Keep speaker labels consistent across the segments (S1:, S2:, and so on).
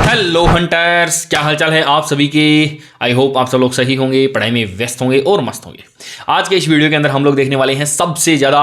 S1: Hello hunters, क्या हालचाल है आप सभी के। आई होप आप सब लोग सही होंगे, पढ़ाई में व्यस्त होंगे और मस्त होंगे। आज के इस वीडियो के अंदर हम लोग देखने वाले हैं सबसे ज्यादा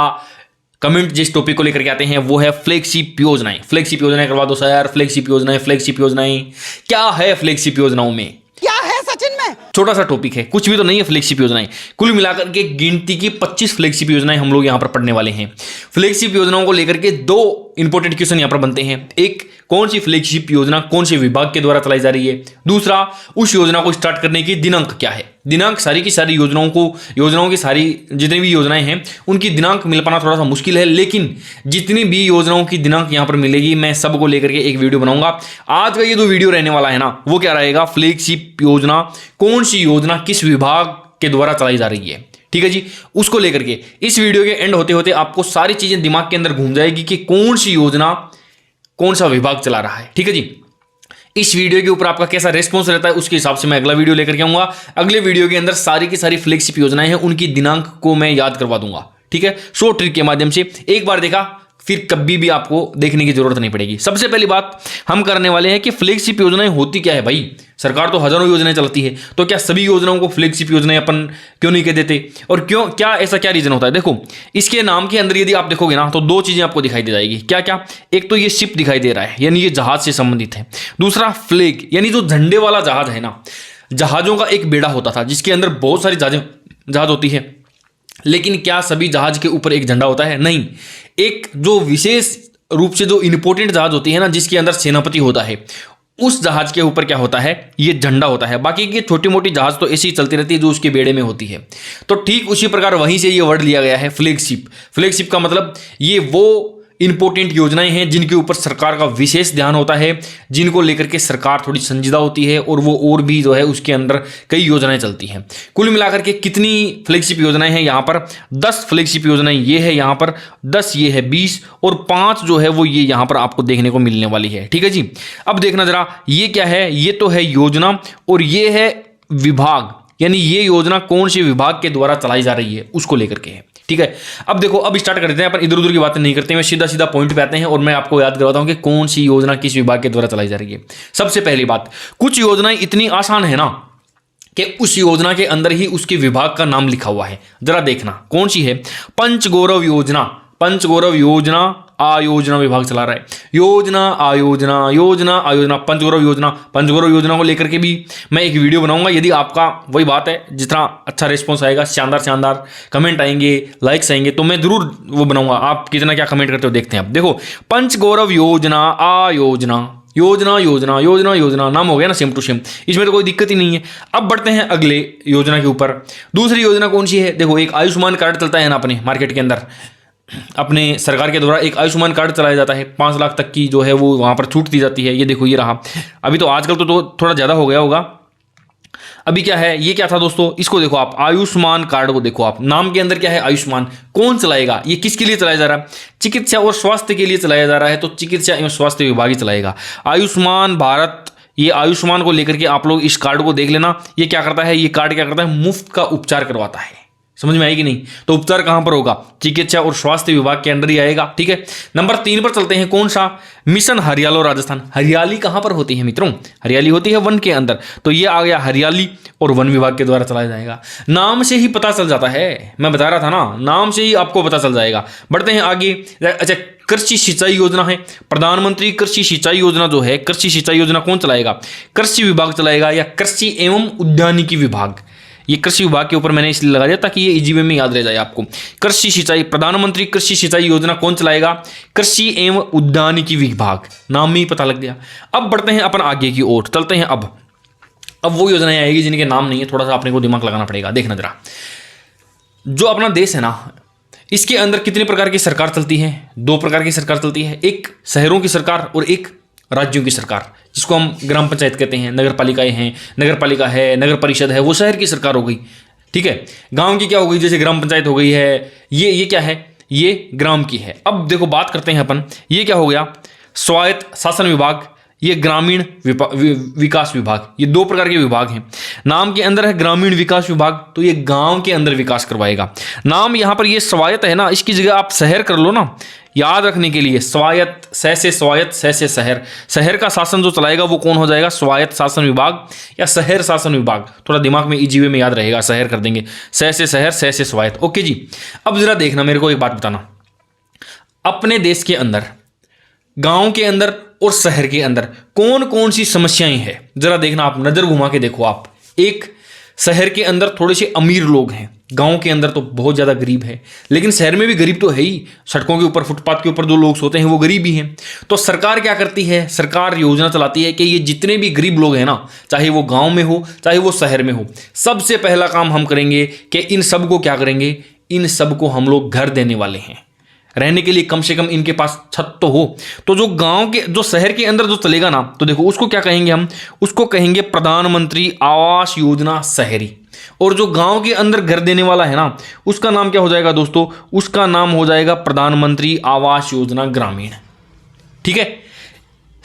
S1: कमेंट जिस टॉपिक को लेकर के आते हैं वो है फ्लैगशिप योजनाएं। फ्लैगशिप योजनाएं करवा दो सर, फ्लैगशिप योजनाएं, फ्लैगशिप योजनाएं। क्या है फ्लैगशिप योजनाओं में?
S2: क्या है सचिन में?
S1: छोटा सा टॉपिक है, कुछ भी तो नहीं है फ्लैगशिप योजनाएं। कुल मिलाकर के गिनती की 25 फ्लैगशिप योजनाएं हम लोग यहां पर पढ़ने वाले हैं। फ्लैगशिप योजनाओं को लेकर के दो इंपॉर्टेंट क्वेश्चन यहां पर बनते हैं। एक, कौन सी फ्लैगशिप योजना कौन से विभाग के द्वारा चलाई जा रही है। दूसरा, उस योजना को स्टार्ट करने की दिनांक क्या है। दिनांक सारी की सारी योजनाओं की सारी जितनी भी योजनाएं हैं उनकी दिनांक मिल पाना थोड़ा सा मुश्किल है, लेकिन जितनी भी योजनाओं की दिनांक यहां पर मिलेगी मैं सबको लेकर के एक वीडियो बनाऊंगा। आज का ये जो वीडियो रहने वाला है ना, वो क्या रहेगा, फ्लैगशिप योजना कौन सी योजना किस विभाग के द्वारा चलाई जा रही है। ठीक है जी, उसको लेकर के इस वीडियो के एंड होते होते आपको सारी चीजें दिमाग के अंदर घूम जाएगी कि कौन सी योजना कौन सा विभाग चला रहा है। ठीक है जी, इस वीडियो के ऊपर आपका कैसा रेस्पॉन्स रहता है उसके हिसाब से मैं अगला वीडियो लेकर के आऊंगा। अगले वीडियो के अंदर सारी की सारी फ्लैगशिप योजनाएं हैं, उनकी दिनांक को मैं याद करवा दूंगा। ठीक है, शॉर्ट ट्रिक के माध्यम से एक बार देखा फिर कभी भी आपको देखने की जरूरत नहीं पड़ेगी। सबसे पहली बात हम करने वाले हैं कि फ्लैगशिप योजनाएं होती क्या है भाई। सरकार तो हजारों योजनाएं चलाती है, तो क्या सभी योजनाओं को फ्लैगशिप योजनाएं अपन क्यों नहीं कह देते, और क्यों, क्या ऐसा क्या रीजन होता है। देखो, इसके नाम के अंदर यदि आप देखोगे ना तो दो चीजें आपको दिखाई दे जाएगी। क्या क्या? एक तो ये शिप दिखाई दे रहा है, यानी ये जहाज से संबंधित है। दूसरा फ्लैग, यानी जो झंडे वाला जहाज है ना, जहाजों का एक बेड़ा होता था जिसके अंदर बहुत सारी जहाज होती है, लेकिन क्या सभी जहाज के ऊपर एक झंडा होता है? नहीं। एक जो विशेष रूप से जो इंपोर्टेंट जहाज होती है ना, जिसके अंदर सेनापति होता है, उस जहाज के ऊपर क्या होता है, ये झंडा होता है। बाकी की छोटी मोटी जहाज तो ऐसी ही चलती रहती है जो उसके बेड़े में होती है। तो ठीक उसी प्रकार वहीं से ये वर्ड लिया गया है फ्लैगशिप। फ्लैगशिप का मतलब ये वो इंपोर्टेंट योजनाएं हैं जिनके ऊपर सरकार का विशेष ध्यान होता है, जिनको लेकर के सरकार थोड़ी संजीदा होती है, और वो और भी जो है उसके अंदर कई योजनाएं चलती हैं। कुल मिलाकर के कितनी फ्लैगशिप योजनाएं हैं यहाँ पर? 10 फ्लैगशिप योजनाएं ये है यहाँ पर, 10 ये है 20, और 5 जो है वो ये यहाँ पर आपको देखने को मिलने वाली है। ठीक है जी, अब देखना जरा ये क्या है। ये तो है योजना और ये है विभाग, यानी ये योजना कौन से विभाग के द्वारा चलाई जा रही है उसको लेकर के है। ठीक है, अब देखो, अब स्टार्ट करते हैं। अपन इधर उधर की बातें नहीं करते हैं, मैं सीधा सीधा पॉइंट पे आते हैं और मैं आपको याद करवाता हूं कि कौन सी योजना किस विभाग के द्वारा चलाई जा रही है। सबसे पहली बात, कुछ योजनाएं इतनी आसान है ना कि उस योजना के अंदर ही उसके विभाग का नाम लिखा हुआ है। जरा देखना कौन सी है। पंचगौरव योजना, पंचगौरव योजना आयोजना विभाग चला रहा है। योजना आयोजना, योजना आयोजना, पंचगौरव योजना। पंचगौरव योजना को लेकर के भी मैं एक वीडियो बनाऊंगा। यदि आपका वही बात है, जितना अच्छा रिस्पॉन्स आएगा, शानदार शानदार कमेंट आएंगे, लाइक्स आएंगे, तो मैं जरूर वो बनाऊंगा। आप कितना क्या कमेंट करते हो देखते हैं। अब देखो, पंचगौरव योजना आयोजना, योजना योजना योजना योजना, नाम हो गया ना सेम टू सेम, इसमें तो कोई दिक्कत ही नहीं है। अब बढ़ते हैं अगले योजना के ऊपर। दूसरी योजना कौन सी है? देखो, एक आयुष्मान कार्ड चलता है ना अपने मार्केट के अंदर, अपने सरकार के द्वारा एक आयुष्मान कार्ड चलाया जाता है। 5 लाख तक की जो है वो वहां पर छूट दी जाती है। ये देखो, ये रहा। अभी तो आजकल तो थोड़ा ज्यादा हो गया होगा। अभी क्या है, ये क्या था दोस्तों, इसको देखो आप, आयुष्मान कार्ड को देखो आप, नाम के अंदर क्या है, आयुष्मान। कौन चलाएगा? ये किसके लिए चलाया जा रहा है? चिकित्सा और स्वास्थ्य के लिए चलाया जा रहा है, तो चिकित्सा एवं स्वास्थ्य विभाग ही चलाएगा। आयुष्मान भारत, ये आयुष्मान को लेकर के आप लोग इस कार्ड को देख लेना। ये क्या करता है, ये कार्ड क्या करता है, मुफ्त का उपचार करवाता है। समझ में आएगी नहीं? तो उपचार कहां पर होगा? चिकित्सा और स्वास्थ्य विभाग के अंदर ही आएगा। ठीक है, नंबर 3 पर चलते हैं। कौन सा? मिशन हरियाली और राजस्थान। हरियाली कहां पर होती है मित्रों? हरियाली होती है वन के अंदर, तो ये आ गया हरियाली और वन विभाग के द्वारा चलाया जाएगा। नाम से ही पता चल जाता है, मैं बता रहा था ना, नाम से ही आपको पता चल जाएगा। बढ़ते हैं आगे। अच्छा, कृषि सिंचाई योजना है, प्रधानमंत्री कृषि सिंचाई योजना जो है, कृषि सिंचाई योजना कौन चलाएगा? कृषि विभाग चलाएगा, या कृषि एवं उद्यानिकी विभाग। ये कृषि विभाग के ऊपर मैंने इसलिए लगा दिया ताकि ये इजी वे में याद रह जाए आपको। कृषि सिंचाई, प्रधानमंत्री कृषि सिंचाई योजना कौन चलाएगा? कृषि एवं उद्यानिकी विभाग, नाम में ही पता लग गया। अब बढ़ते हैं अपन आगे की ओर, चलते हैं। अब वो योजनाएं आएगी जिनके नाम नहीं है, थोड़ा सा अपने को दिमाग लगाना पड़ेगा। देखना जरा, जो अपना देश है ना, इसके अंदर कितने प्रकार की सरकार चलती है? 2 प्रकार की सरकार चलती है, एक शहरों की सरकार और एक राज्यों की सरकार, जिसको हम ग्राम पंचायत कहते हैं। नगर पालिकाएं हैं, नगर पालिका है, नगर परिषद है, वो शहर की सरकार हो गई। ठीक है, गांव की क्या हो गई, जैसे ग्राम पंचायत हो गई है, ये क्या है, ये ग्राम की है। अब देखो, बात करते हैं अपन, ये क्या हो गया, स्वायत्त शासन विभाग, ये ग्रामीण विकास विभाग। ये 2 प्रकार के विभाग हैं। नाम के अंदर है ग्रामीण विकास विभाग, तो ये गांव के अंदर विकास करवाएगा। नाम यहां पर ये स्वायत्त है ना, इसकी जगह आप शहर कर लो ना, याद रखने के लिए स्वायत्त, से स्वायत्त, से शहर। शहर का शासन जो चलाएगा वो कौन हो जाएगा? स्वायत्त शासन विभाग या शहर शासन विभाग। थोड़ा दिमाग में इजी वे में याद रहेगा, शहर कर देंगे, से शहर, से स्वायत्त। ओके जी। अब जरा देखना, मेरे को एक बात बताना, अपने देश के अंदर गांव के अंदर और शहर के अंदर कौन कौन सी समस्याएं हैं, जरा देखना। आप नजर घुमा के देखो। आप एक शहर के अंदर थोड़े से अमीर लोग हैं, गांव के अंदर तो बहुत ज्यादा गरीब है, लेकिन शहर में भी गरीब तो है ही। सड़कों के ऊपर, फुटपाथ के ऊपर जो लोग सोते हैं वो गरीब ही हैं। तो सरकार क्या करती है? सरकार योजना चलाती है कि ये जितने भी गरीब लोग हैं ना, चाहे वो गांव में हो चाहे वो शहर में हो, सबसे पहला काम हम करेंगे कि इन सबको क्या करेंगे? इन सबको हम लोग घर देने वाले हैं। रहने के लिए कम से कम इनके पास छत तो हो। तो जो गांव के, जो शहर के अंदर जो चलेगा ना, तो देखो उसको क्या कहेंगे हम? उसको कहेंगे प्रधानमंत्री आवास योजना शहरी। और जो गांव के अंदर घर देने वाला है ना, उसका नाम क्या हो जाएगा दोस्तों? उसका नाम हो जाएगा प्रधानमंत्री आवास योजना ग्रामीण। ठीक है।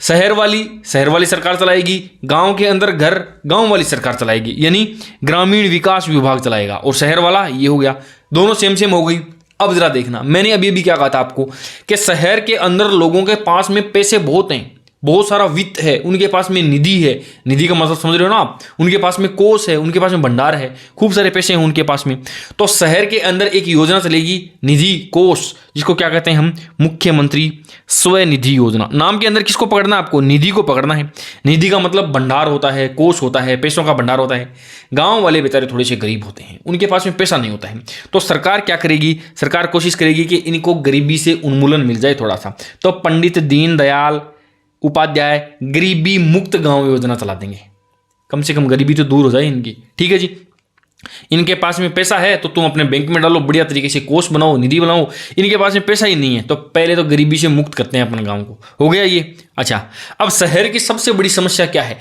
S1: शहर वाली सरकार चलाएगी, गांव के अंदर घर गांव वाली सरकार चलाएगी, यानी ग्रामीण विकास विभाग चलाएगा। और शहर वाला ये हो गया, दोनों सेम हो गई। अब जरा देखना, मैंने अभी भी क्या कहा था आपको कि शहर के अंदर लोगों के पास में पैसे बहुत हैं, बहुत सारा वित्त है, उनके पास में निधि है। निधि का मतलब समझ रहे हो ना आप? उनके पास में कोष है, उनके पास में भंडार है, खूब सारे पैसे हैं उनके पास में। तो शहर के अंदर एक योजना चलेगी, निधि कोष, जिसको क्या कहते हैं हम? मुख्यमंत्री स्वनिधि योजना। नाम के अंदर किसको पकड़ना है आपको? निधि को पकड़ना है। निधि का मतलब भंडार होता है, कोष होता है, पैसों का भंडार होता है। गांव वाले बेचारे थोड़े से गरीब होते हैं, उनके पास में पैसा नहीं होता है। तो सरकार क्या करेगी? सरकार कोशिश करेगी कि इनको गरीबी से उन्मूलन मिल जाए थोड़ा सा। तो पंडित दीनदयाल उपाध्याय गरीबी मुक्त गांव योजना चला देंगे, कम से कम गरीबी तो दूर हो जाए इनकी। ठीक है जी। इनके पास में पैसा है तो तुम अपने बैंक में डालो, बढ़िया तरीके से कोष बनाओ, निधि बनाओ। इनके पास में पैसा ही नहीं है तो पहले तो गरीबी से मुक्त करते हैं अपने गांव को। हो गया ये। अच्छा, अब शहर की सबसे बड़ी समस्या क्या है?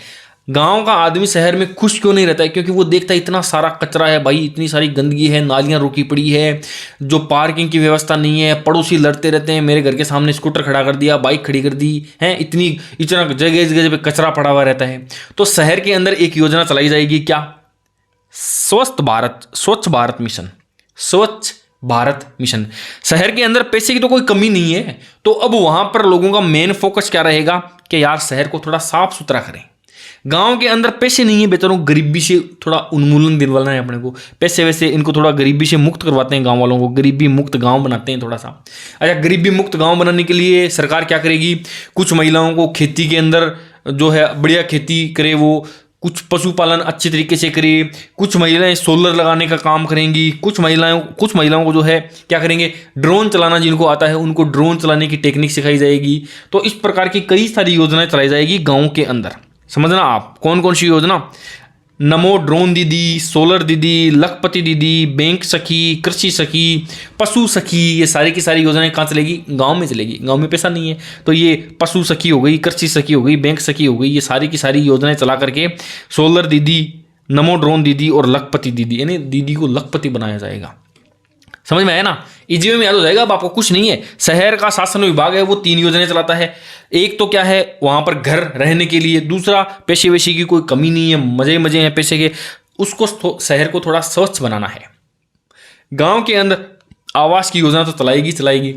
S1: गांव का आदमी शहर में खुश क्यों नहीं रहता है? क्योंकि वो देखता है इतना सारा कचरा है भाई, इतनी सारी गंदगी है, नालियां रुकी पड़ी है, जो पार्किंग की व्यवस्था नहीं है, पड़ोसी लड़ते रहते हैं, मेरे घर के सामने स्कूटर खड़ा कर दिया, बाइक खड़ी कर दी है, इतना जगह जगह पे कचरा पड़ा हुआ रहता है। तो शहर के अंदर एक योजना चलाई जाएगी, क्या? स्वच्छ भारत मिशन। स्वच्छ भारत मिशन। शहर के अंदर पैसे की तो कोई कमी नहीं है, तो अब वहां पर लोगों का मेन फोकस क्या रहेगा कि यार शहर को थोड़ा साफ सुथरा करें। गांव के अंदर पैसे नहीं है बेचारों, गरीबी से थोड़ा उन्मूलन दिलवाना है अपने को, पैसे वैसे इनको थोड़ा गरीबी से मुक्त करवाते हैं, गांव वालों को गरीबी मुक्त गांव बनाते हैं थोड़ा सा। अच्छा, गरीबी मुक्त गांव बनाने के लिए सरकार क्या करेगी? कुछ महिलाओं को खेती के अंदर जो है बढ़िया खेती करे, वो कुछ पशुपालन अच्छे तरीके से करे, कुछ महिलाएं सोलर लगाने का काम करेंगी, कुछ महिलाओं को जो है क्या करेंगे? ड्रोन चलाना जिनको आता है उनको ड्रोन चलाने की टेक्निक सिखाई जाएगी। तो इस प्रकार की कई सारी योजनाएं चलाई जाएगी गाँव के अंदर। समझना आप कौन कौन सी योजना? नमो ड्रोन दीदी, सोलर दीदी, लखपति दीदी, बैंक सखी, कृषि सखी, पशु सखी, ये सारी की सारी योजनाएं कहाँ चलेगी? गांव में चलेगी। गांव में पैसा नहीं है तो ये पशु सखी हो गई, कृषि सखी हो गई, बैंक सखी हो गई, ये सारी की सारी योजनाएं चला करके सोलर दीदी, नमो ड्रोन दीदी और लखपति दीदी, यानी दीदी को लखपति बनाया जाएगा। समझ में आया ना? इजी में याद हो जाएगा। अब आपको कुछ नहीं है, शहर का शासन विभाग है वो 3 योजनाएं चलाता है। एक तो क्या है, वहां पर घर रहने के लिए, दूसरा पैसे वैसे की कोई कमी नहीं है, मजे हैं पैसे के, उसको शहर को थोड़ा स्वच्छ बनाना है। गांव के अंदर आवास की योजना तो चलाएगी।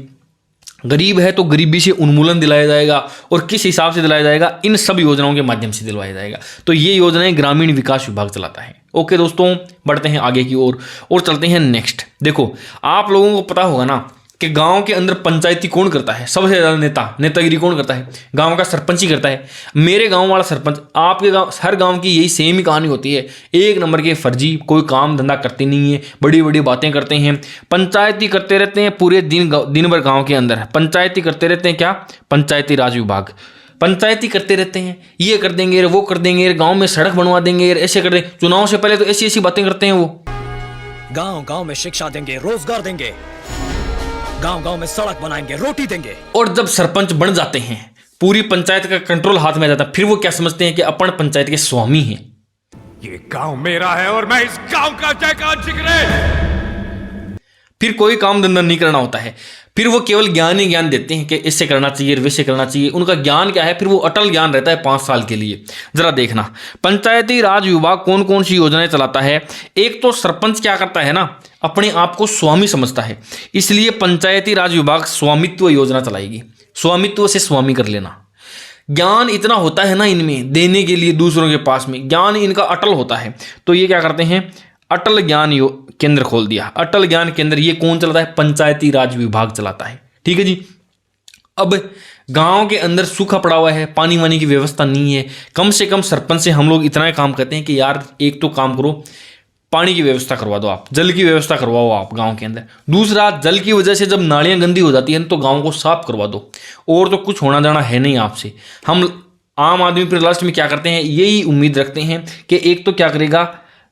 S1: गरीब है तो गरीबी से उन्मूलन दिलाया जाएगा, और किस हिसाब से दिलाया जाएगा? इन सब योजनाओं के माध्यम से दिलवाया जाएगा। तो ये योजनाएं ग्रामीण विकास विभाग चलाता है। ओके दोस्तों, बढ़ते हैं आगे की ओर और चलते हैं नेक्स्ट। देखो, आप लोगों को पता होगा ना कि गांव के अंदर पंचायती कौन करता है? सबसे ज्यादा नेतागिरी कौन करता है? गांव का सरपंच ही करता है। मेरे गांव वाला सरपंच, आपके गांव, हर गांव की यही सेम ही कहानी होती है। एक नंबर के फर्जी, कोई काम धंधा करते नहीं है, बड़ी बड़ी बातें करते हैं, पंचायती करते रहते हैं पूरे दिन भर। गाँव के अंदर पंचायती करते रहते हैं। क्या? पंचायती राज विभाग पंचायती करते रहते हैं, ये कर देंगे, वो कर देंगे, गांव में सड़क बनवा देंगे, ऐसे कर देंगे। चुनाव से पहले तो ऐसी ऐसी बातें करते हैं वो।
S2: गांव गांव में शिक्षा देंगे, रोजगार देंगे, गांव गांव में सड़क बनाएंगे, रोटी देंगे।
S1: और जब सरपंच बन जाते हैं, पूरी पंचायत का कंट्रोल हाथ में आ जाता है, फिर वो क्या समझते हैं कि अपन पंचायत के स्वामी हैं।
S3: ये गांव मेरा है और मैं इस गांव का जयकार जिगरे।
S1: फिर कोई काम धंधा नहीं करना होता है, फिर वो केवल ज्ञान ही ज्ञान देते हैं कि इससे करना चाहिए, वैसे करना चाहिए। उनका ज्ञान क्या है? फिर वो अटल ज्ञान रहता है 5 साल के लिए। जरा देखना, पंचायती राज विभाग कौन कौन सी योजनाएं चलाता है। एक तो सरपंच क्या करता है ना, अपने आप को स्वामी समझता है, इसलिए पंचायती राज विभाग स्वामित्व योजना चलाएगी। स्वामित्व से स्वामी कर लेना। ज्ञान इतना होता है ना इनमें देने के लिए दूसरों के पास में, ज्ञान इनका अटल होता है। तो ये क्या करते हैं, अटल ज्ञान केंद्र खोल दिया। अटल ज्ञान केंद्र ये कौन चलाता है? पंचायती राज विभाग चलाता है। ठीक है जी। अब गांव के अंदर सूखा पड़ा हुआ है, पानी वानी की व्यवस्था नहीं है, कम से कम सरपंच से हम लोग इतना काम करते हैं कि यार एक तो काम करो, पानी की व्यवस्था करवा दो, आप जल की व्यवस्था करवाओ आप गांव के अंदर। दूसरा, जल की वजह से जब नालियां गंदी हो जाती हैं तो गांव को साफ करवा दो। और तो कुछ होना जाना है नहीं आपसे। हम आम आदमी फिर लास्ट में क्या करते हैं, यही उम्मीद रखते हैं कि एक तो क्या करेगा,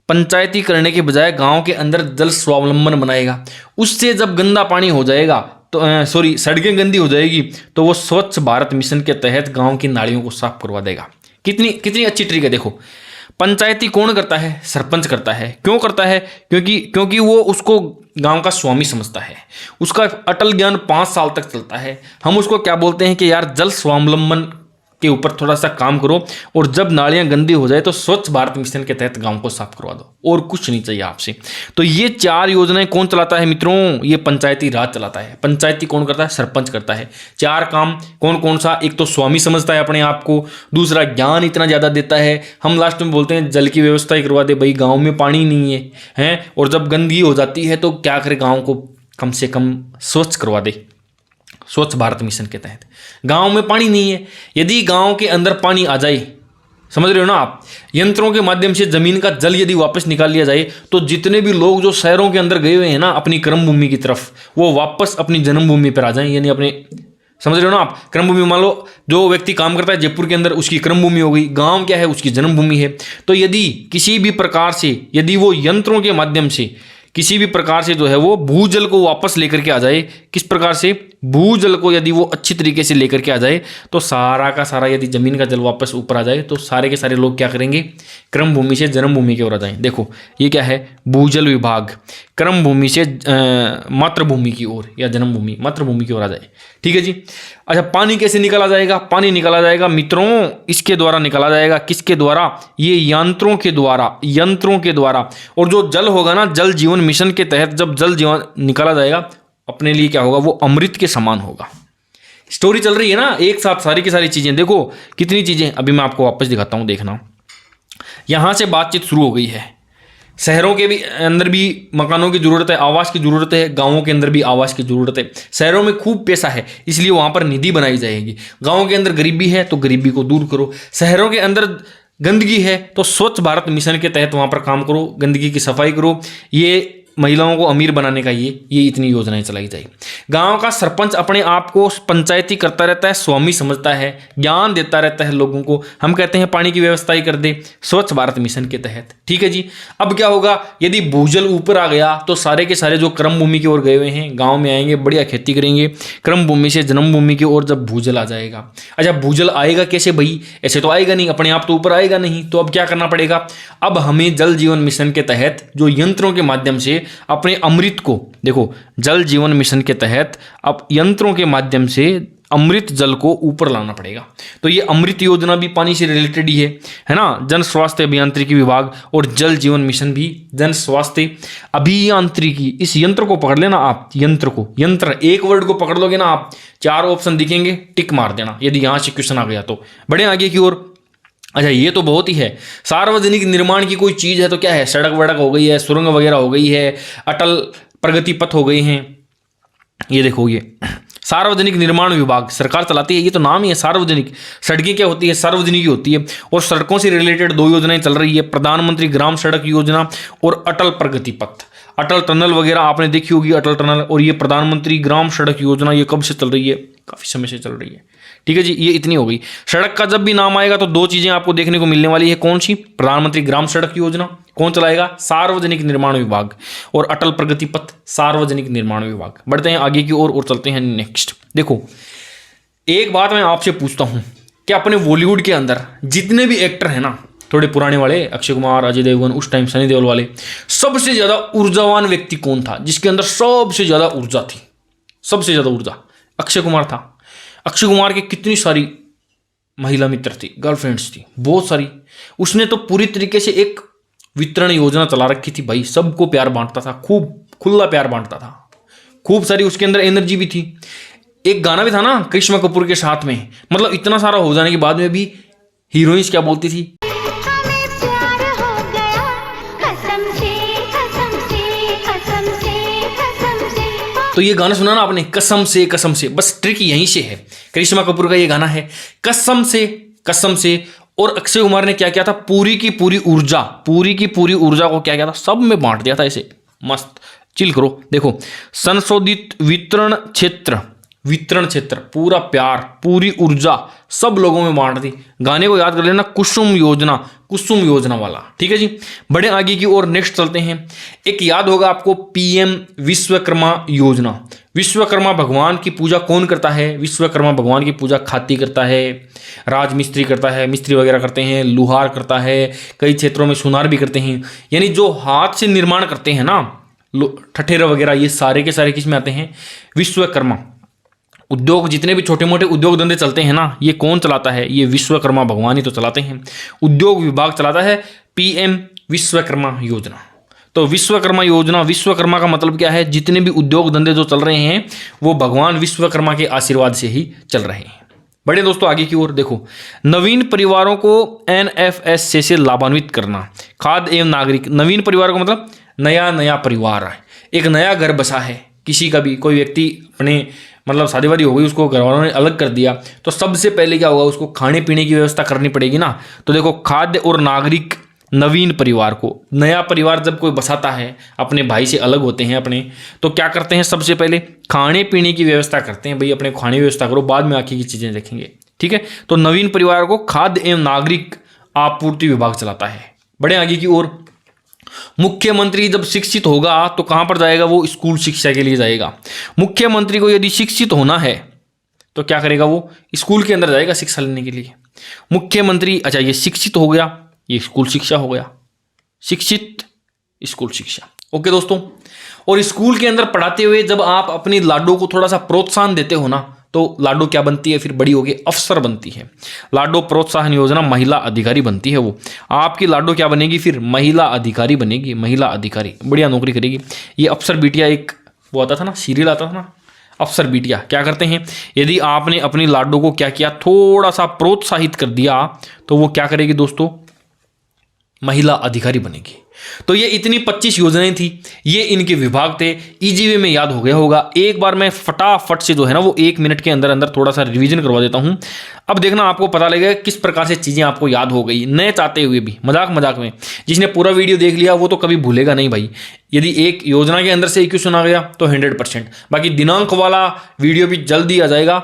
S1: पंचायती करने के बजाय गांव के अंदर जल स्वावलंबन बनाएगा। उससे जब गंदा पानी हो जाएगा तो सड़कें गंदी हो जाएगी तो वो स्वच्छ भारत मिशन के तहत गांव की नालियों को साफ करवा देगा। कितनी अच्छी ट्रिक है। देखो, पंचायती कौन करता है? सरपंच करता है। क्यों करता है? क्योंकि वो उसको गांव का स्वामी समझता है। उसका अटल ज्ञान 5 साल तक चलता है। हम उसको क्या बोलते हैं कि यार जल स्वावलंबन के ऊपर थोड़ा सा काम करो, और जब नालियां गंदी हो जाए तो स्वच्छ भारत मिशन के तहत गांव को साफ करवा दो। और कुछ नहीं चाहिए आपसे। तो ये 4 योजनाएं कौन चलाता है मित्रों? ये पंचायती राज चलाता है। पंचायती कौन करता है? सरपंच करता है। 4 काम कौन कौन सा? एक तो स्वामी समझता है अपने आप को, दूसरा ज्ञान इतना ज़्यादा देता है, हम लास्ट में बोलते हैं जल की व्यवस्था ही करवा दे, भाई गाँव में पानी नहीं है, और जब गंदगी हो जाती है तो क्या करे, गाँव को कम से कम स्वच्छ करवा दे। स्वच्छ भारत मिशन के तहत गांव में पानी नहीं है, यदि गांव के अंदर पानी आ जाए, समझ रहे हो ना आप, यंत्रों के माध्यम से जमीन का जल यदि वापस निकाल लिया जाए तो जितने भी लोग जो शहरों के अंदर गए हुए हैं ना अपनी कर्मभूमि की तरफ, वो वापस अपनी जन्मभूमि पर आ जाएं। यानी अपने, समझ रहे हो ना आप, कर्मभूमि, मान लो जो व्यक्ति काम करता है जयपुर के अंदर, उसकी कर्मभूमि हो गई, गांव क्या है, उसकी जन्मभूमि है। तो यदि किसी भी प्रकार से, यदि वो यंत्रों के माध्यम से किसी भी प्रकार से जो है वो भूजल को वापस लेकर के आ जाए, किस प्रकार से, भूजल को यदि वो अच्छी तरीके से लेकर के आ जाए तो सारा का सारा, यदि जमीन का जल वापस ऊपर आ जाए तो सारे के सारे लोग क्या करेंगे, क्रम भूमि से जन्मभूमि की ओर आ जाएं। देखो ये क्या है, भूजल विभाग क्रम भूमि से मातृभूमि की ओर या जन्मभूमि मातृभूमि की ओर आ जाए। ठीक है जी। अच्छा, पानी कैसे निकाला जाएगा? पानी निकाला जाएगा मित्रों इसके द्वारा निकाला जाएगा। किसके द्वारा? ये यंत्रों के द्वारा, यंत्रों के द्वारा। और जो जल होगा ना, जल जीवन मिशन के तहत जब जल जीवन निकाला जाएगा, अपने लिए क्या होगा, वो अमृत के समान होगा। स्टोरी चल रही है ना एक साथ, सारी की सारी चीजें। देखो कितनी चीजें, अभी मैं आपको वापस दिखाता हूं, देखना। यहां से बातचीत शुरू हो गई है। शहरों के भी अंदर भी मकानों की जरूरत है, आवास की जरूरत है, गांवों के अंदर भी आवास की जरूरत है। शहरों में खूब पैसा है, इसलिए वहां पर निधि बनाई जाएगी। गांवों के अंदर गरीबी है तो गरीबी को दूर करो। शहरों के अंदर गंदगी है तो स्वच्छ भारत मिशन के तहत वहां पर काम करो, गंदगी की सफाई करो। ये महिलाओं को अमीर बनाने का ये इतनी योजनाएं चलाई जाएगी। गांव का सरपंच अपने आप को पंचायती करता रहता है, स्वामी समझता है, ज्ञान देता रहता है लोगों को। हम कहते हैं पानी की व्यवस्था ही कर दे स्वच्छ भारत मिशन के तहत। ठीक है जी। अब क्या होगा, यदि भूजल ऊपर आ गया तो सारे के सारे जो क्रम भूमि की ओर गए हुए हैं गाँव में आएंगे, बढ़िया खेती करेंगे। क्रम भूमि से जन्मभूमि की ओर जब भूजल आ जाएगा, अच्छा भूजल आएगा कैसे भाई? ऐसे तो आएगा नहीं, अपने आप तो ऊपर आएगा नहीं। तो अब क्या करना पड़ेगा, अब हमें जल जीवन मिशन के तहत जो यंत्रों के माध्यम से अपने अमृत को, देखो जल जीवन मिशन के तहत अब यंत्रों के माध्यम से अमृत जल को ऊपर लाना पड़ेगा। तो ये अमृत योजना भी पानी से रिलेटेड ही है ना। जन स्वास्थ्य अभियांत्रिकी विभाग और जल जीवन मिशन भी जन स्वास्थ्य अभियांत्रिकी। इस यंत्र को पकड़ लेना आप, यंत्र एक वर्ड को पकड़ लोगे ना आप, 4 ऑप्शन दिखेंगे, टिक मार देना यदि यहां से क्वेश्चन आ गया तो। बढ़े आगे की ओर। अच्छा ये तो बहुत ही है। सार्वजनिक निर्माण की कोई चीज़ है तो क्या है, सड़क वड़क हो गई है, सुरंग वगैरह हो गई है, अटल प्रगति पथ हो गई हैं। ये देखो, ये सार्वजनिक निर्माण विभाग सरकार चलाती है, ये तो नाम ही है सार्वजनिक। सड़कें क्या होती है, सार्वजनिक ही होती है। और सड़कों से रिलेटेड 2 योजनाएं चल रही है, प्रधानमंत्री ग्राम सड़क योजना और अटल प्रगति पथ। अटल टनल वगैरह आपने देखी होगी, अटल टनल। और ये प्रधानमंत्री ग्राम सड़क योजना ये कब से चल रही है, काफी समय से चल रही है। ठीक है जी, ये इतनी हो गई। सड़क का जब भी नाम आएगा तो 2 चीजें आपको देखने को मिलने वाली है। कौन सी? प्रधानमंत्री ग्राम सड़क योजना कौन चलाएगा? सार्वजनिक निर्माण विभाग। और अटल प्रगति पथ सार्वजनिक निर्माण विभाग। बढ़ते हैं आगे की ओर और चलते हैं नेक्स्ट। देखो एक बात मैं आपसे पूछता हूं कि अपने बॉलीवुड के अंदर जितने भी एक्टर हैं ना, थोड़े पुराने वाले, अक्षय कुमार, अजय देवगन, उस टाइम सनी देओल वाले, सबसे ज्यादा ऊर्जावान व्यक्ति कौन था, जिसके अंदर सबसे ज्यादा ऊर्जा थी? सबसे ज़्यादा ऊर्जा अक्षय कुमार था। अक्षय कुमार के कितनी सारी महिला मित्र थी, गर्लफ्रेंड्स थी, बहुत सारी। उसने तो पूरी तरीके से एक वितरण योजना चला रखी थी भाई, सबको प्यार बांटता था, खूब खुला प्यार बांटता था, खूब सारी उसके अंदर एनर्जी भी थी। एक गाना भी था ना करिश्मा कपूर के साथ में, मतलब इतना सारा हो जाने के बाद में भी हीरोइंस क्या बोलती थी,
S4: हमें प्यार हो गया कसम से कसम से कसम से कसम से।
S1: तो ये गाना सुना ना आपने, कसम से कसम से, बस ट्रिक यहीं से है। करिश्मा कपूर का ये गाना है कसम से कसम से। और अक्षय कुमार ने क्या किया था, पूरी की पूरी ऊर्जा को क्या किया था, सब में बांट दिया था ऐसे मस्त। चिल करो, देखो संशोधित वितरण क्षेत्र, पूरा प्यार, पूरी ऊर्जा सब लोगों में बांट दी। गाने को याद कर लेना, कुसुम योजना वाला, ठीक है जी। बड़े आगे की ओर नेक्स्ट चलते हैं। एक याद होगा आपको पीएम विश्वकर्मा योजना। विश्वकर्मा भगवान की पूजा कौन करता है? विश्वकर्मा भगवान की पूजा खाती करता है, राजमिस्त्री करता है, मिस्त्री वगैरह करते हैं, लुहार करता है, कई क्षेत्रों में सुनार भी करते हैं। यानी जो हाथ से निर्माण करते हैं ना, ठठेरा वगैरह, ये सारे के सारे किस में आते हैं? विश्वकर्मा। उद्योग, जितने भी छोटे मोटे उद्योग धंधे चलते हैं ना, ये कौन चलाता है? ये विश्वकर्मा भगवान ही तो चलाते हैं। उद्योग विभाग चलाता है पीएम विश्वकर्मा योजना। तो विश्वकर्मा योजना, विश्वकर्मा का मतलब क्या है? जितने भी उद्योग धंधे जो चल रहे हैं वो भगवान विश्वकर्मा के आशीर्वाद से ही चल रहे हैं। बड़े दोस्तों आगे की ओर देखो, नवीन परिवारों को एनएफएसए से लाभान्वित करना। खाद्य एवं नागरिक, नवीन परिवारों का मतलब नया परिवार है, एक नया घर बसा है किसी का भी, कोई व्यक्ति अपने मतलब शादी वादी हो गई, उसको घर वालों ने अलग कर दिया, तो सबसे पहले क्या होगा, उसको खाने पीने की व्यवस्था करनी पड़ेगी ना। तो देखो खाद्य और नागरिक, नवीन परिवार को, नया परिवार जब कोई बसाता है, अपने भाई से अलग होते हैं अपने, तो क्या करते हैं? सबसे पहले खाने पीने की व्यवस्था करते हैं। भाई अपने खाने की व्यवस्था करो, बाद में आगे की चीज़ें देखेंगे, ठीक है। तो नवीन परिवार को खाद्य एवं नागरिक आपूर्ति विभाग चलाता है। बड़े आगे की ओर, मुख्यमंत्री जब शिक्षित होगा तो कहां पर जाएगा? वो स्कूल शिक्षा के लिए जाएगा। मुख्यमंत्री को यदि शिक्षित होना है तो क्या करेगा? वो स्कूल के अंदर जाएगा शिक्षा लेने के लिए। मुख्यमंत्री, अच्छा ये शिक्षित हो गया, ये स्कूल शिक्षा हो गया, शिक्षित स्कूल शिक्षा। ओके दोस्तों, और स्कूल के अंदर पढ़ाते हुए जब आप अपनी लाडो को थोड़ा सा प्रोत्साहन देते हो ना, तो लाडो क्या बनती है? फिर बड़ी होगी अफसर बनती है। लाडो प्रोत्साहन योजना, महिला अधिकारी बनती है वो। आपकी लाडो क्या बनेगी? फिर महिला अधिकारी बनेगी, महिला अधिकारी, बढ़िया नौकरी करेगी। ये अफसर बिटिया, एक वो आता था ना, सीरियल आता था ना, अफसर बिटिया। क्या करते हैं? यदि आपने अपनी लाडो को क्या किया, थोड़ा सा प्रोत्साहित कर दिया, तो वो क्या करेगी दोस्तों? महिला अधिकारी बनेगी। तो ये इतनी 25 योजनाएं थी, ये इनके विभाग थे। इजी वे में याद हो गया होगा। एक बार मैं फटाफट से जो है ना वो 1 मिनट के अंदर अंदर थोड़ा सा रिवीजन करवा देता हूं। अब देखना आपको पता लगेगा किस प्रकार से चीज़ें आपको याद हो गई, नए चाहते हुए भी, मजाक में। जिसने पूरा वीडियो देख लिया वो तो कभी भूलेगा नहीं भाई। यदि एक योजना के अंदर से एक क्वेश्चन आ गया तो 100%। बाकी दिनांक वाला वीडियो भी जल्दी आ जाएगा।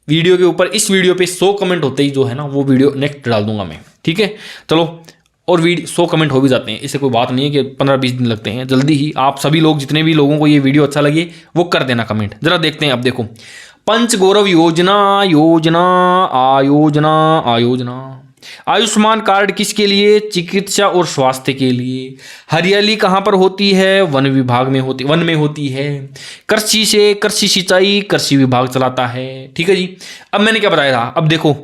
S1: वीडियो के ऊपर, इस वीडियो पे 100 कमेंट होते ही जो है ना वो वीडियो नेक्स्ट डाल दूंगा मैं, ठीक है। चलो, और 100 कमेंट हो भी जाते हैं, इससे कोई बात नहीं है कि 15-20 दिन लगते हैं। जल्दी ही आप सभी लोग, जितने भी लोगों को ये वीडियो अच्छा लगे वो कर देना कमेंट। जरा देखते हैं। अब देखो, पंचगौरव योजना, आयुष्मान कार्ड किसके लिए? चिकित्सा और स्वास्थ्य के लिए। हरियाली कहाँ पर होती है? वन विभाग में होती, वन में होती है। कृषि से, कृषि सिंचाई कृषि विभाग चलाता है, ठीक है जी। अब मैंने क्या बताया था? अब देखो,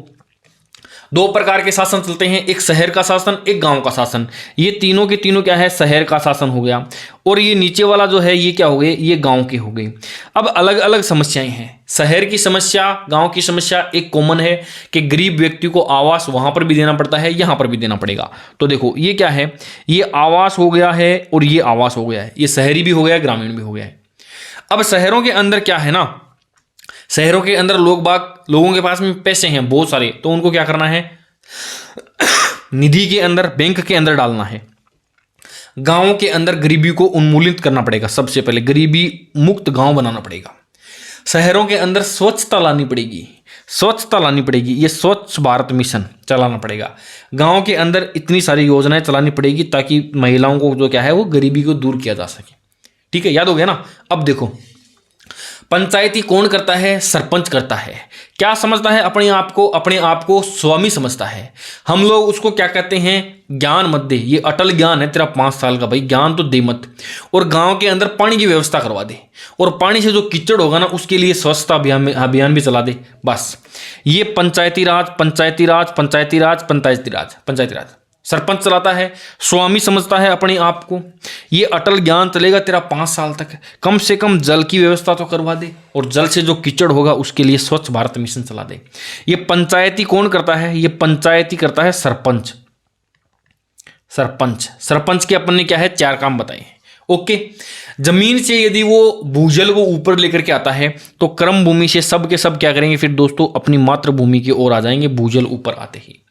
S1: 2 प्रकार के शासन चलते हैं, एक शहर का शासन, एक गांव का शासन। ये तीनों के तीनों क्या है? शहर का शासन हो गया। और ये नीचे वाला जो है ये क्या हो गए? ये गांव के हो गए। अब अलग अलग समस्याएं हैं। शहर की समस्या, गांव की समस्या एक कॉमन है कि गरीब व्यक्ति को आवास वहां पर भी देना पड़ता है, यहां पर भी देना पड़ेगा। तो देखो ये क्या है? ये आवास हो गया है और ये आवास हो गया है। ये शहरी भी हो गया है, ग्रामीण भी हो गया है। अब शहरों के अंदर क्या है ना, शहरों के अंदर लोगों के पास में पैसे हैं बहुत सारे, तो उनको क्या करना है? निधि के अंदर, बैंक के अंदर डालना है। गांव के अंदर गरीबी को उन्मूलित करना पड़ेगा। सबसे पहले गरीबी मुक्त गांव बनाना पड़ेगा। शहरों के अंदर स्वच्छता लानी पड़ेगी, ये स्वच्छ भारत मिशन चलाना पड़ेगा। गांव के अंदर इतनी सारी योजनाएं चलानी पड़ेगी ताकि महिलाओं को जो क्या है वो गरीबी को दूर किया जा सके, ठीक है। याद हो गया ना। अब देखो, पंचायती कौन करता है? सरपंच करता है। क्या समझता है? अपने आप को स्वामी समझता है। हम लोग उसको क्या कहते हैं? ज्ञान मत दे। ये अटल ज्ञान है तेरा 5 साल का भाई, ज्ञान तो दे मत। और गांव के अंदर पानी की व्यवस्था करवा दे, और पानी से जो कीचड़ होगा ना उसके लिए स्वच्छता अभियान भी चला दे। बस ये पंचायती राज, पंचायती राज, पंचायती राज, पंचायती राज, पंचायती राज। सरपंच चलाता है, स्वामी समझता है अपने आप को। ये अटल ज्ञान चलेगा तेरा 5 साल तक। कम से कम जल की व्यवस्था तो करवा दे, और जल से जो कीचड़ होगा उसके लिए स्वच्छ भारत मिशन चला दे। ये पंचायती कौन करता है? ये पंचायती करता है सरपंच। सरपंच के अपन ने क्या है? 4 काम बताए हैं। ओके, जमीन से यदि वो भूजल को ऊपर लेकर के आता है तो क्रम भूमि से सब के सब क्या करेंगे फिर दोस्तों? अपनी मातृभूमि की ओर आ जाएंगे भूजल ऊपर आते ही।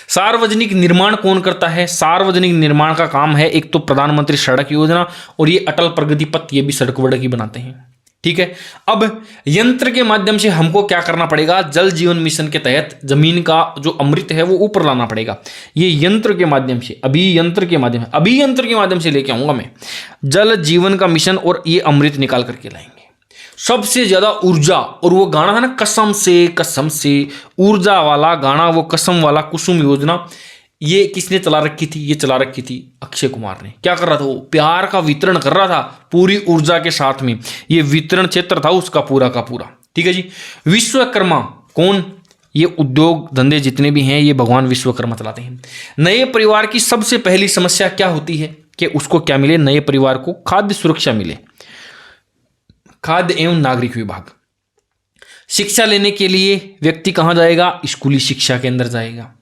S1: सार्वजनिक निर्माण कौन करता है? सार्वजनिक निर्माण का काम है एक तो प्रधानमंत्री सड़क योजना, और ये अटल प्रगति पथ, ये भी सड़क वड़क ही बनाते हैं। ठीक है, अब यंत्र के माध्यम से हमको क्या करना पड़ेगा? जल जीवन मिशन के तहत जमीन का जो अमृत है वो ऊपर लाना पड़ेगा। ये यंत्र के माध्यम से, अभियंत्र के माध्यम से लेके आऊंगा मैं जल जीवन का मिशन, और ये अमृत निकाल करके लाएंगे। सबसे ज्यादा ऊर्जा, और वो गाना है ना कसम से ऊर्जा वाला गाना, वो कसम वाला कुसुम योजना, ये किसने चला रखी थी? ये चला रखी थी अक्षय कुमार ने। क्या कर रहा था? वो प्यार का वितरण कर रहा था पूरी ऊर्जा के साथ में। ये वितरण क्षेत्र था उसका पूरा का पूरा। ठीक है जी। विश्वकर्मा कौन? ये उद्योग धंधे जितने भी हैं ये भगवान विश्वकर्मा चलाते हैं। नए परिवार की सबसे पहली समस्या क्या होती है? कि उसको क्या मिले? नए परिवार को खाद्य सुरक्षा मिले। खाद्य एवं नागरिक विभाग। शिक्षा लेने के लिए व्यक्ति कहाँ जाएगा? स्कूली शिक्षा के अंदर जाएगा।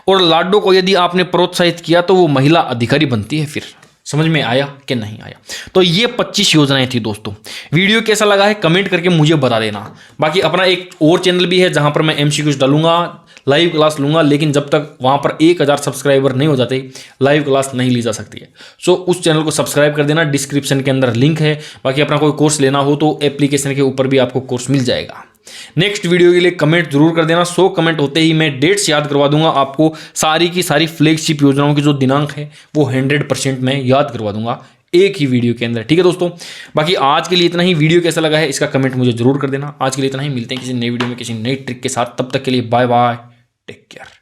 S1: और लाडो को यदि आपने प्रोत्साहित किया तो वो महिला अधिकारी बनती है। फिर समझ में आया कि नहीं आया? तो ये 25 योजनाएं थी दोस्तों। वीडियो कैसा लगा है कमेंट करके मुझे बता देना। बाकी अपना एक और चैनल भी है जहां पर मैं MCQs डालूंगा, लाइव क्लास लूंगा, लेकिन जब तक वहां पर 1000 सब्सक्राइबर नहीं हो जाते लाइव क्लास नहीं ली जा सकती है। सो उस चैनल को सब्सक्राइब कर देना, डिस्क्रिप्शन के अंदर लिंक है। बाकी अपना कोई कोर्स लेना हो तो एप्लीकेशन के ऊपर भी आपको कोर्स मिल जाएगा। नेक्स्ट वीडियो के लिए कमेंट जरूर कर देना। 100 कमेंट होते ही मैं डेट्स याद करवा दूंगा आपको। सारी की सारी फ्लैगशिप योजनाओं की जो दिनांक है वो 100% मैं याद करवा दूंगा एक ही वीडियो के अंदर। ठीक है दोस्तों, बाकी आज के लिए इतना ही। वीडियो कैसा लगा है इसका कमेंट मुझे जरूर कर देना। आज के लिए इतना ही, मिलते हैं किसी नई वीडियो में किसी नई ट्रिक के साथ। तब तक के लिए बाय बाय, टेक केयर।